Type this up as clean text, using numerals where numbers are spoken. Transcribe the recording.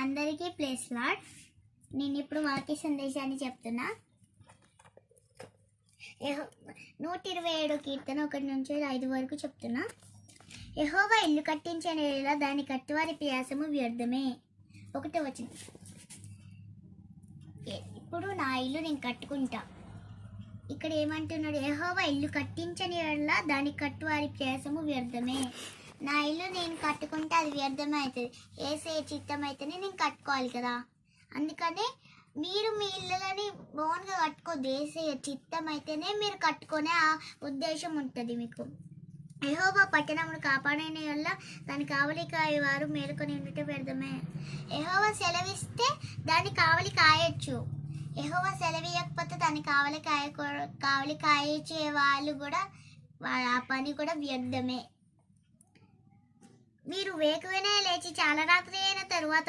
అందరికీ place lord. నేను ఇప్పుడు వాక్య సందేశాన్ని చెప్తున్నా. 127 కీర్తన 1 నుంచి 5 వరకు చెప్తున్నా. యెహోవా ఇల్లు కట్టించని వేళ దాని కట్టువారి ప్రయాసము వ్యర్థమే. 1వ వచనం. ఇప్పుడు నా ఇల్లు నేను కట్టుకుంటా. ఇక్కడ ఏమంటున్నాడు? యెహోవా ఇల్లు కట్టించని వేళ దాని కట్టువారి ప్రయాసము వ్యర్థమే. నా ఇల్లు నేను కట్టుకుంటే అది వ్యర్థమే అవుతుంది. యేసయ్య చిత్తం అయితేనే నేను కట్టుకోవాలి కదా. అందుకనే మీరు మీ ఇళ్ళని బోన్గా కట్టుకోద్దు. యేసయ్య చిత్తం అయితేనే మీరు కట్టుకునే ఆ ఉద్దేశం ఉంటుంది మీకు. యెహోవా పట్టణమును కాపాడని వల్ల దాని కావలి కాయవారు మేలుకొని ఉండటం వ్యర్థమే. యెహోవా సెలవిస్తే దాన్ని కావలి కాయొచ్చు. యెహోవా సెలవియకపోతే దాన్ని కావలి కాయచే వాళ్ళు కూడా ఆ పని కూడా వ్యర్థమే. మీరు వేకువనే లేచి చాలా రాత్రి అయిన తరువాత